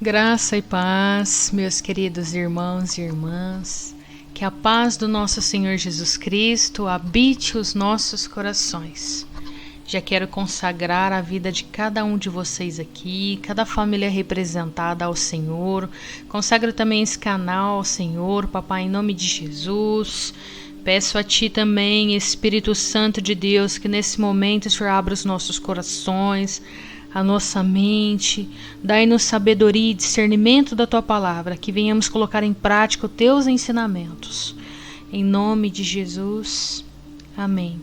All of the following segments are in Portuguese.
Graça e paz, meus queridos irmãos e irmãs, que a paz do nosso Senhor Jesus Cristo habite os nossos corações. Já quero consagrar a vida de cada um de vocês aqui, cada família representada ao Senhor. Consagro também esse canal ao Senhor, Papai, em nome de Jesus. Peço a Ti também, Espírito Santo de Deus, que nesse momento o Senhor abra os nossos corações, a nossa mente, dai-nos sabedoria e discernimento da Tua Palavra, que venhamos colocar em prática os Teus ensinamentos. Em nome de Jesus, amém.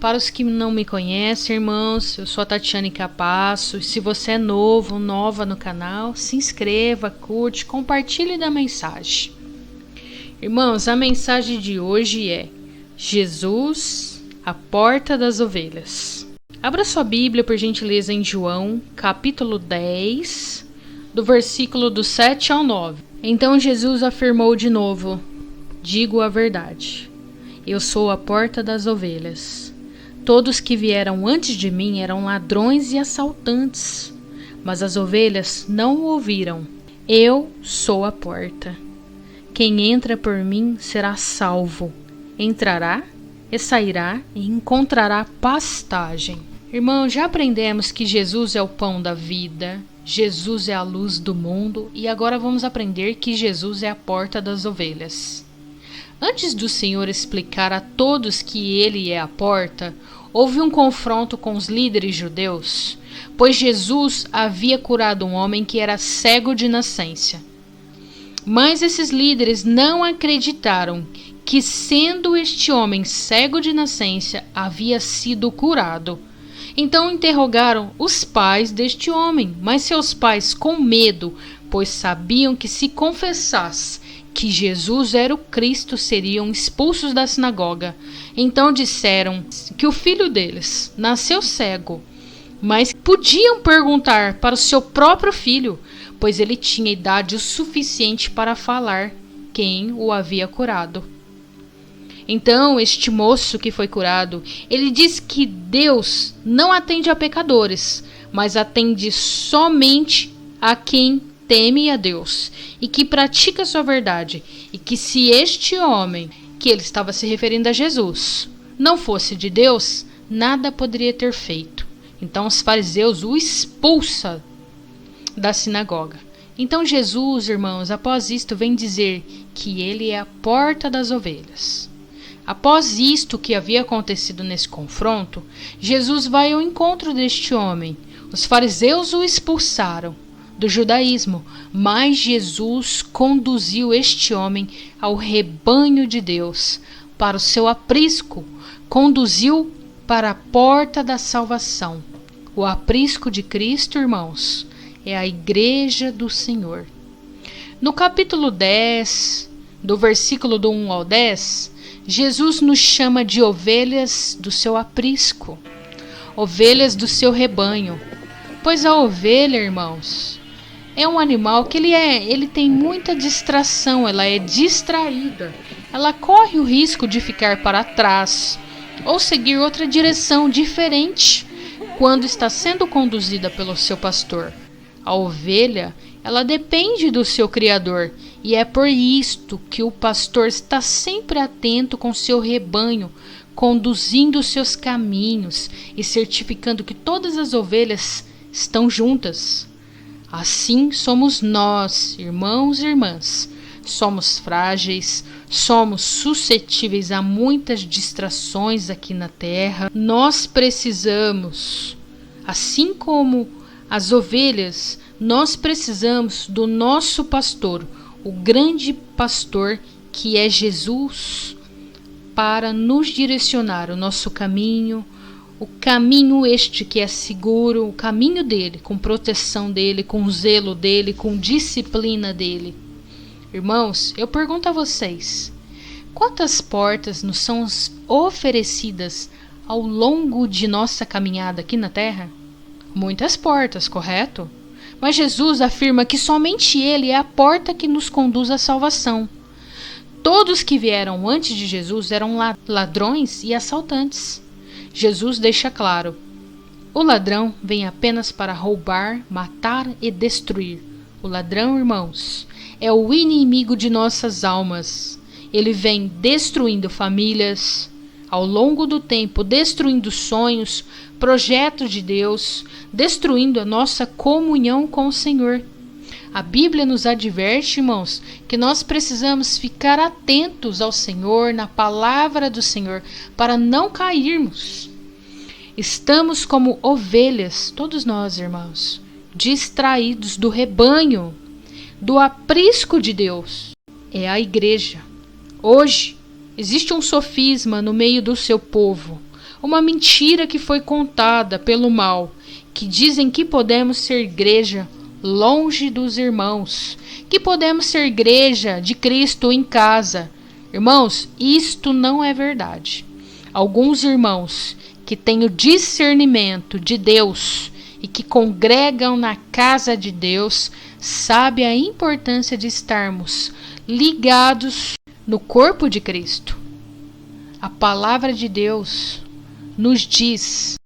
Para os que não me conhecem, irmãos, eu sou a Tatiane Capasso. Se você é novo, nova no canal, se inscreva, curte, compartilhe da mensagem. Irmãos, a mensagem de hoje é Jesus, a porta das ovelhas. Abra sua Bíblia, por gentileza, em João, capítulo 10, do versículo do 7 ao 9. Então Jesus afirmou de novo: digo a verdade, eu sou a porta das ovelhas. Todos que vieram antes de mim eram ladrões e assaltantes, mas as ovelhas não o ouviram. Eu sou a porta. Quem entra por mim será salvo. Entrará e sairá e encontrará pastagem. Irmão, já aprendemos que Jesus é o pão da vida, Jesus é a luz do mundo e agora vamos aprender que Jesus é a porta das ovelhas. Antes do Senhor explicar a todos que Ele é a porta, houve um confronto com os líderes judeus, pois Jesus havia curado um homem que era cego de nascença. Mas esses líderes não acreditaram que, sendo este homem cego de nascença, havia sido curado. Então interrogaram os pais deste homem, mas seus pais, com medo, pois sabiam que se confessasse que Jesus era o Cristo, seriam expulsos da sinagoga. Então disseram que o filho deles nasceu cego, mas podiam perguntar para o seu próprio filho, pois ele tinha idade o suficiente para falar quem o havia curado. Então este moço que foi curado, ele diz que Deus não atende a pecadores, mas atende somente a quem teme a Deus e que pratica sua verdade, e que se este homem, que ele estava se referindo a Jesus, não fosse de Deus, nada poderia ter feito. Então os fariseus o expulsam da sinagoga. Então Jesus, irmãos, após isto vem dizer que ele é a porta das ovelhas. Após isto que havia acontecido nesse confronto, Jesus vai ao encontro deste homem. Os fariseus o expulsaram do judaísmo, mas Jesus conduziu este homem ao rebanho de Deus, para o seu aprisco, conduziu para a porta da salvação. O aprisco de Cristo, irmãos, é a igreja do Senhor. No capítulo 10, do versículo do 1 ao 10, Jesus nos chama de ovelhas do seu aprisco, ovelhas do seu rebanho, pois a ovelha, irmãos, é um animal que ele tem muita distração, ela é distraída, ela corre o risco de ficar para trás ou seguir outra direção diferente quando está sendo conduzida pelo seu pastor. A ovelha, ela depende do seu Criador, e é por isto que o pastor está sempre atento com seu rebanho, conduzindo os seus caminhos e certificando que todas as ovelhas estão juntas. Assim somos nós, irmãos e irmãs. Somos frágeis, somos suscetíveis a muitas distrações aqui na terra. Nós precisamos, assim como as ovelhas, nós precisamos do nosso pastor, o grande pastor que é Jesus, para nos direcionar o nosso caminho, o caminho este que é seguro, o caminho dele, com proteção dele, com zelo dele, com disciplina dele. Irmãos, eu pergunto a vocês, quantas portas nos são oferecidas ao longo de nossa caminhada aqui na terra? Muitas portas, correto? Mas Jesus afirma que somente Ele é a porta que nos conduz à salvação. Todos que vieram antes de Jesus eram ladrões e assaltantes. Jesus deixa claro: O ladrão vem apenas para roubar, matar e destruir. O ladrão, irmãos, é o inimigo de nossas almas. Ele vem destruindo famílias, ao longo do tempo, destruindo sonhos, projetos de Deus, destruindo a nossa comunhão com o Senhor. A Bíblia nos adverte, irmãos, que nós precisamos ficar atentos ao Senhor, na palavra do Senhor, para não cairmos. Estamos como ovelhas, todos nós, irmãos, distraídos do rebanho, do aprisco de Deus. É a igreja. Hoje, existe um sofisma no meio do seu povo, uma mentira que foi contada pelo mal, que dizem que podemos ser igreja longe dos irmãos, que podemos ser igreja de Cristo em casa. Irmãos, isto não é verdade. Alguns irmãos que têm o discernimento de Deus e que congregam na casa de Deus sabem a importância de estarmos ligados no corpo de Cristo. A palavra de Deus nos diz: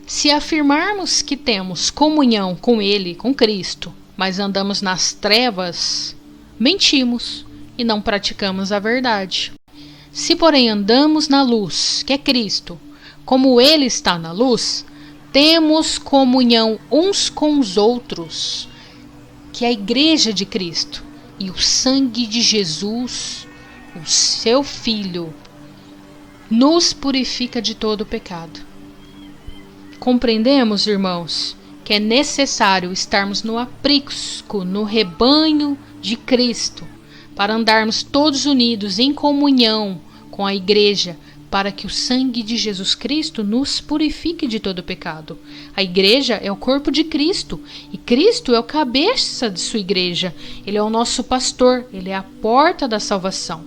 se afirmarmos que temos comunhão com Ele, com Cristo, mas andamos nas trevas, mentimos e não praticamos a verdade. Se, porém, andamos na luz, que é Cristo, como Ele está na luz, temos comunhão uns com os outros, que é a igreja de Cristo, e o sangue de Jesus, o seu Filho, nos purifica de todo o pecado. Compreendemos, irmãos, que é necessário estarmos no aprisco, no rebanho de Cristo, para andarmos todos unidos em comunhão com a igreja, para que o sangue de Jesus Cristo nos purifique de todo pecado. A igreja é o corpo de Cristo, e Cristo é o cabeça de sua igreja. Ele é o nosso pastor, ele é a porta da salvação.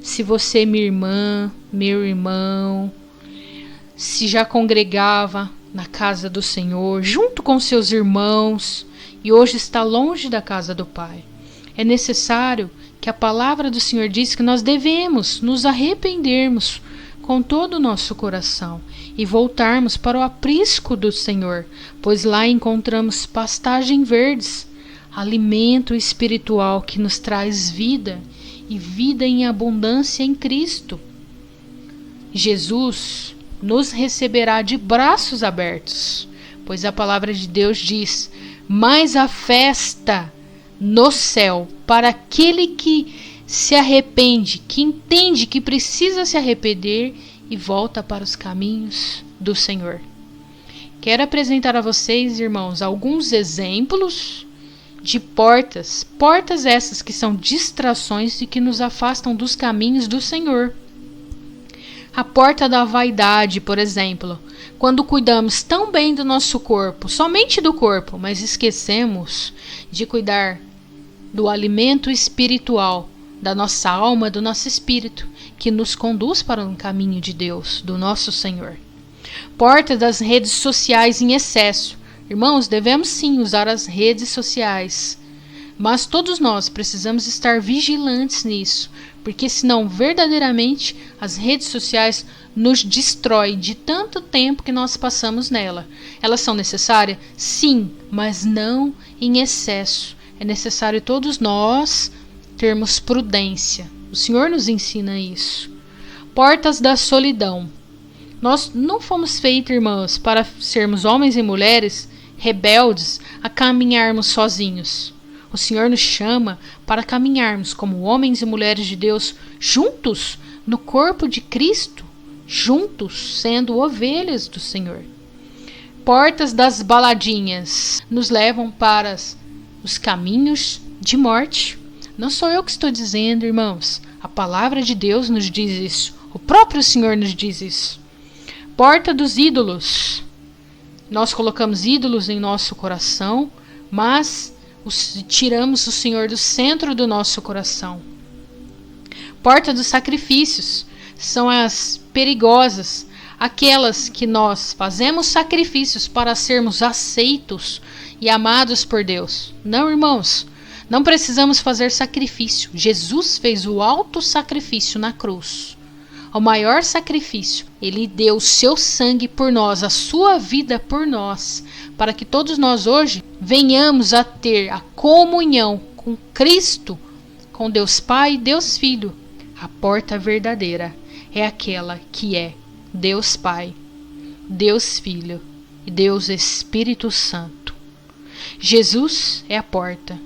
Se você, minha irmã, meu irmão, se já congregava na casa do Senhor, junto com seus irmãos, e hoje está longe da casa do Pai, é necessário que a palavra do Senhor diz que nós devemos nos arrependermos com todo o nosso coração e voltarmos para o aprisco do Senhor, pois lá encontramos pastagem verdes, alimento espiritual que nos traz vida e vida em abundância em Cristo. Jesus nos receberá de braços abertos, pois a palavra de Deus diz: mas a festa no céu para aquele que se arrepende, que entende que precisa se arrepender e volta para os caminhos do Senhor. Quero apresentar a vocês, irmãos, alguns exemplos de portas essas que são distrações e que nos afastam dos caminhos do Senhor. A porta da vaidade, por exemplo, quando cuidamos tão bem do nosso corpo, somente do corpo, mas esquecemos de cuidar do alimento espiritual, da nossa alma, do nosso espírito, que nos conduz para um caminho de Deus, do nosso Senhor. Porta das redes sociais em excesso. Irmãos, devemos sim usar as redes sociais, mas todos nós precisamos estar vigilantes nisso, porque senão verdadeiramente as redes sociais nos destroem de tanto tempo que nós passamos nela. Elas são necessárias? Sim, mas não em excesso. É necessário todos nós termos prudência. O Senhor nos ensina isso. Portas da solidão. Nós não fomos feitos, irmãos, para sermos homens e mulheres rebeldes a caminharmos sozinhos. O Senhor nos chama para caminharmos como homens e mulheres de Deus juntos no corpo de Cristo, juntos sendo ovelhas do Senhor. Portas das baladinhas nos levam para os caminhos de morte. Não sou eu que estou dizendo, irmãos. A palavra de Deus nos diz isso. O próprio Senhor nos diz isso. Porta dos ídolos. Nós colocamos ídolos em nosso coração, mas tiramos o Senhor do centro do nosso coração. Porta dos sacrifícios. São as perigosas, aquelas que nós fazemos sacrifícios para sermos aceitos e amados por Deus. Não, irmãos, não precisamos fazer sacrifício. Jesus fez o auto sacrifício na cruz. o maior sacrifício. Ele deu o seu sangue por nós, a sua vida por nós, para que todos nós hoje venhamos a ter a comunhão com Cristo, com Deus Pai e Deus Filho. A porta verdadeira é aquela que é Deus Pai, Deus Filho e Deus Espírito Santo. Jesus é a porta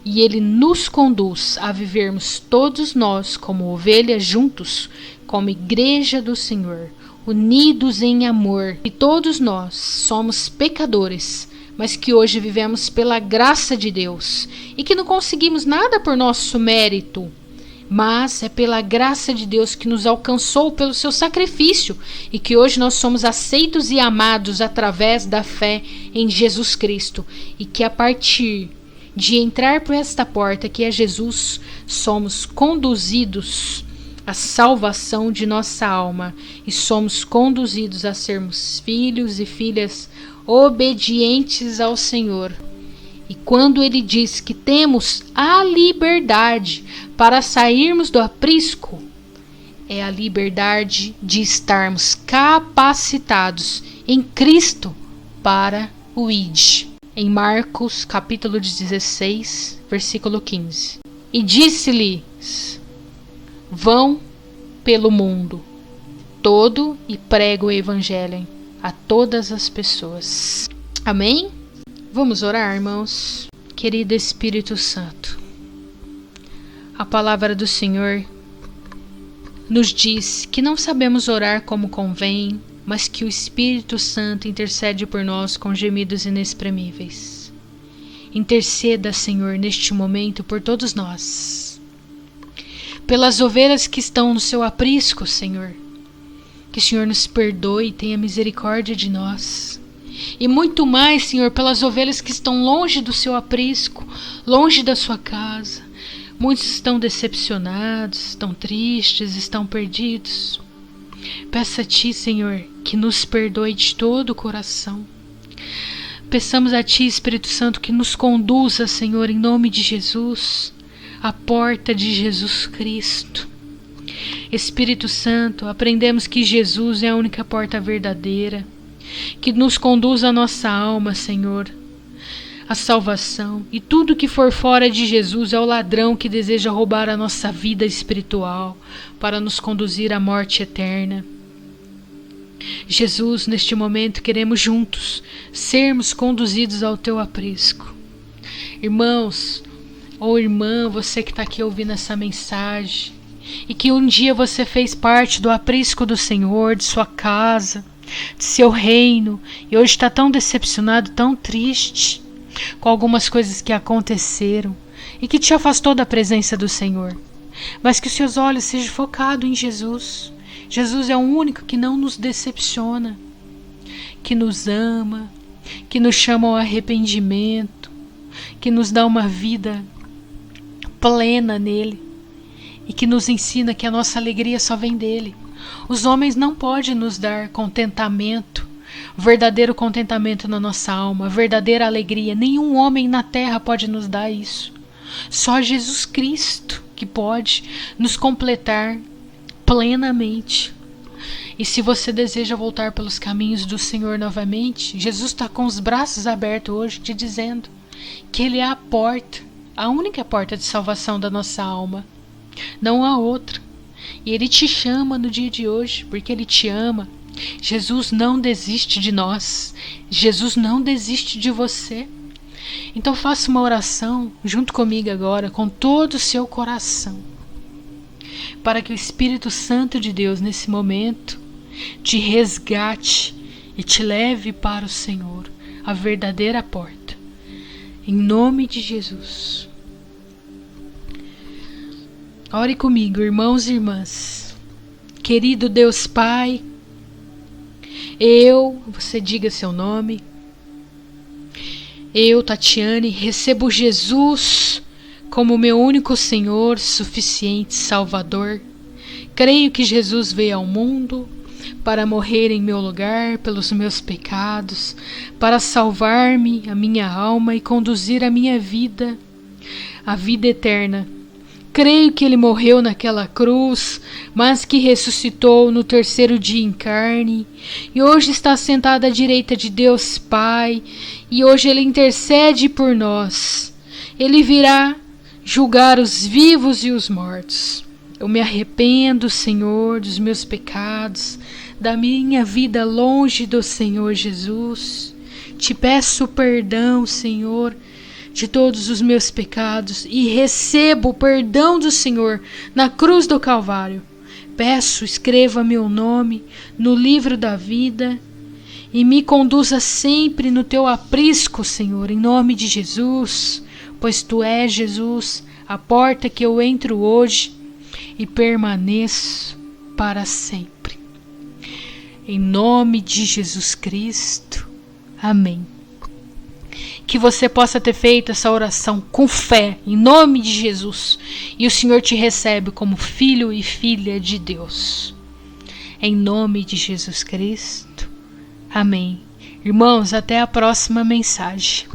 e Ele nos conduz a vivermos todos nós como ovelhas juntos, como igreja do Senhor, unidos em amor. E todos nós somos pecadores, mas que hoje vivemos pela graça de Deus e que não conseguimos nada por nosso mérito, mas é pela graça de Deus que nos alcançou pelo seu sacrifício e que hoje nós somos aceitos e amados através da fé em Jesus Cristo, e que a partir de entrar por esta porta que é Jesus, somos conduzidos à salvação de nossa alma e somos conduzidos a sermos filhos e filhas obedientes ao Senhor. E quando Ele diz que temos a liberdade para sairmos do aprisco, é a liberdade de estarmos capacitados em Cristo para o ID. Em Marcos capítulo 16, versículo 15. E disse-lhes: vão pelo mundo todo e prega o evangelho a todas as pessoas. Amém? Vamos orar, irmãos. Querido Espírito Santo, a palavra do Senhor nos diz que não sabemos orar como convém, mas que o Espírito Santo intercede por nós com gemidos inexprimíveis. Interceda, Senhor, neste momento por todos nós, pelas ovelhas que estão no seu aprisco, Senhor. Que o Senhor nos perdoe e tenha misericórdia de nós. E muito mais, Senhor, pelas ovelhas que estão longe do seu aprisco, longe da sua casa. Muitos estão decepcionados, estão tristes, estão perdidos. Peça a Ti, Senhor, que nos perdoe de todo o coração. Peçamos a Ti, Espírito Santo, que nos conduza, Senhor, em nome de Jesus, à porta de Jesus Cristo. Espírito Santo, aprendemos que Jesus é a única porta verdadeira, que nos conduz a nossa alma, Senhor, a salvação. E tudo que for fora de Jesus é o ladrão que deseja roubar a nossa vida espiritual para nos conduzir à morte eterna. Jesus, neste momento queremos juntos sermos conduzidos ao Teu aprisco. Irmãos ou irmã, você que está aqui ouvindo essa mensagem e que um dia você fez parte do aprisco do Senhor, de sua casa, de seu reino, e hoje está tão decepcionado, tão triste com algumas coisas que aconteceram e que te afastou da presença do Senhor, mas que os seus olhos sejam focados em Jesus. Jesus é o único que não nos decepciona, que nos ama, que nos chama ao arrependimento, que nos dá uma vida plena nele e que nos ensina que a nossa alegria só vem dele. Os homens não podem nos dar contentamento, verdadeiro contentamento na nossa alma, verdadeira alegria. Nenhum homem na terra pode nos dar isso. Só Jesus Cristo que pode nos completar plenamente. E se você deseja voltar pelos caminhos do Senhor novamente, Jesus está com os braços abertos hoje, te dizendo que Ele é a porta, a única porta de salvação da nossa alma. Não há outra. E Ele te chama no dia de hoje, porque Ele te ama. Jesus não desiste de nós. Jesus não desiste de você. Então faça uma oração junto comigo agora, com todo o seu coração, para que o Espírito Santo de Deus nesse momento te resgate e te leve para o Senhor, a verdadeira porta. Em nome de Jesus. Ore comigo, irmãos e irmãs. Querido Deus Pai, você diga seu nome. Eu, Tatiane, recebo Jesus como meu único Senhor, suficiente Salvador. Creio que Jesus veio ao mundo para morrer em meu lugar pelos meus pecados, para salvar-me, a minha alma, e conduzir a minha vida, a vida eterna. Creio que ele morreu naquela cruz, mas que ressuscitou no terceiro dia em carne, e hoje está sentado à direita de Deus Pai, e hoje ele intercede por nós. Ele virá julgar os vivos e os mortos. Eu me arrependo, Senhor, dos meus pecados, da minha vida longe do Senhor Jesus. Te peço perdão, Senhor, de todos os meus pecados, e recebo o perdão do Senhor na cruz do Calvário. Peço, escreva meu nome no livro da vida e me conduza sempre no teu aprisco, Senhor, em nome de Jesus, pois tu és, Jesus, a porta que eu entro hoje e permaneço para sempre. Em nome de Jesus Cristo. Amém. Que você possa ter feito essa oração com fé, em nome de Jesus, e o Senhor te recebe como filho e filha de Deus. Em nome de Jesus Cristo. Amém. Irmãos, até a próxima mensagem.